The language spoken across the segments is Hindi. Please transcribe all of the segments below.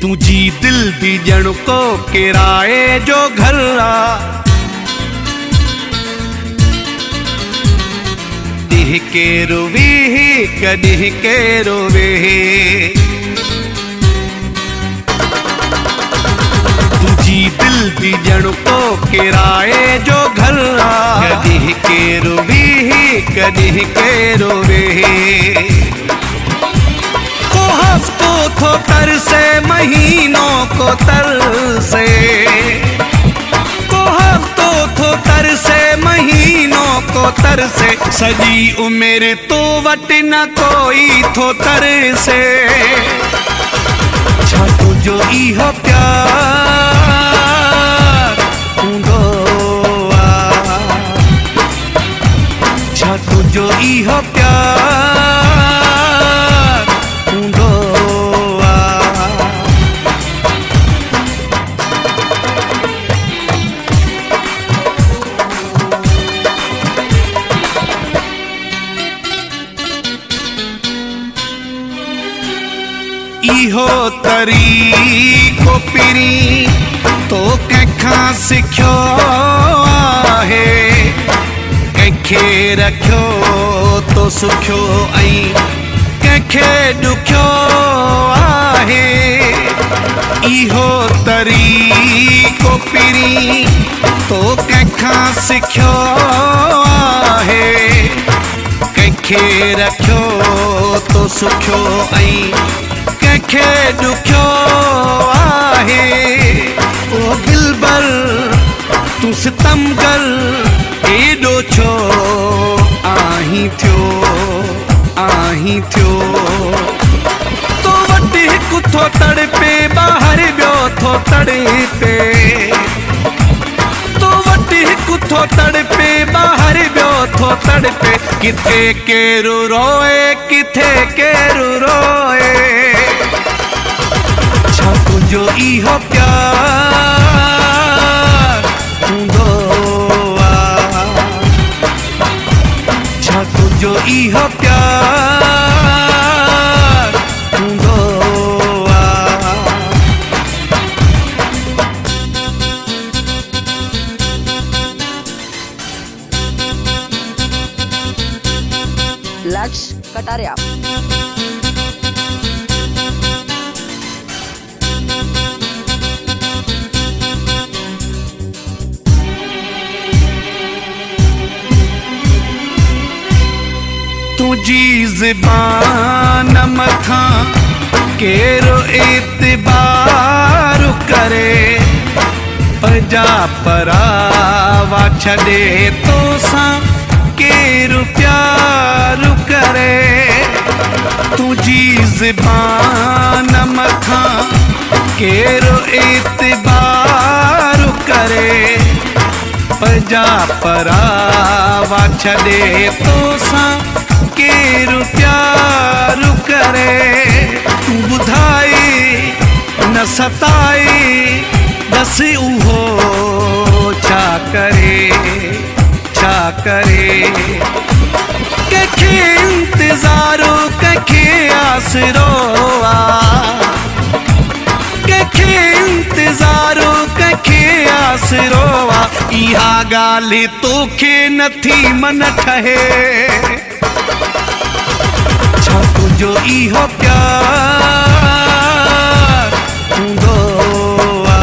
तुझी दिल भी जण को किराए जो घर आ दिह के रोवे कदिह के रोवे तुझी दिल भी जण को किराए जो घर आ कदिह के रोवे कदिह के रोवे को हफ्तों को तर से महीनों को तर से को हफ्तों को तर से महीनों को तर से सजी उम्र तो वट न कोई थो तर से छा तुझो इहो प्यार हूंदो आ छा तुझो इहो प्यार हूंदो आ इहो तरीक़ो पिरी तो कंहिंखां सिखियो आहे कंहिंखे रखियो तो सुखियो ऐं कंहिंखे ॾुखियो आहे इहो तरीक़ो पिरी तो कंहिंखां सिखियो आहे कंहिंखे रखियो तो सुखियो ऐं कंहिंखे ॾुखियो आहे ओ दिलबर तूं सितमगर एॾो छो आहीं थियो तो वटि हिकु थो तड़पे ॿाहिरि ॿियो थो तड़पे तो वटि हिकु थो तड़पे ॿाहिरि ॿियो थो तड़पे किथे केरु रोए किथे केरु रोए छा तुझो इहो प्यार हूंदो आ छा तुझो इहो प्यार हूंदो आ लक्ष्य कटारिया तुझी ज़बान मथां केरो एतबार करे पंजा परावा छॾे तोसां केरु प्यार करे तुझी ज़बान मथां केरो एतबार करे पंजा परावा छॾे तोसां केरु प्यार करे तू ॿुधाई न सताई बस उहो छा करे कंहिंखे इंतज़ारो कंहिंखे आसरो आ कंहिंखे इंतज़ारो कंहिंखे आसरो आ इहा ॻाल्हि तोखे नथी मन ठहे छा तुझो इहो प्यार हूंदो आ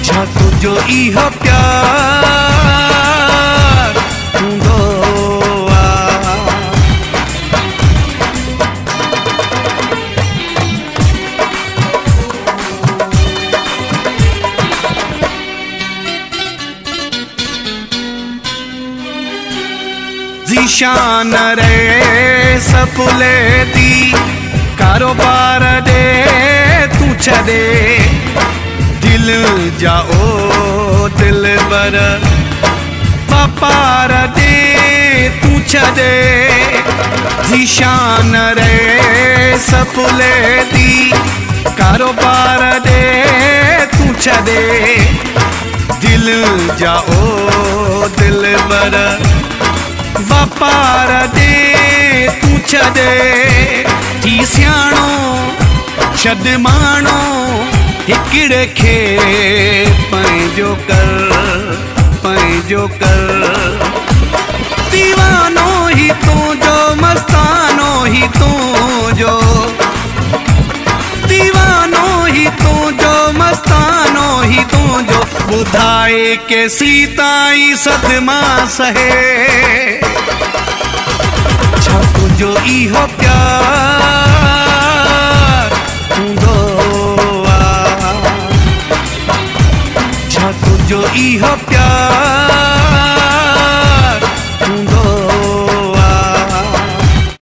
छा तुझो इहो प्यार हूंदो आ ज़ीशान रे सफुले दी कारोबार दे तू छदे दिल जाओ दिल बर व्यापार दे तू छदे ज़ीशान रे सफुले दी कारोबार दे तू छदे दिल जाओ दिल बर व्यापार दे तू छदे थी सियाणो छॾमाणो हिकिड़े खे पंहिंजो कर दीवानो ही तुंहिंजो मस्तानो ही तुंहिंजो दीवानो ही तुंहिंजो मस्तानो ही तुंहिंजो ॿुधाए के सीताई सदमा सहे छा तुंहिंजो इहो प्यार हूंदो आहे छा तुंहिंजो इहो प्यार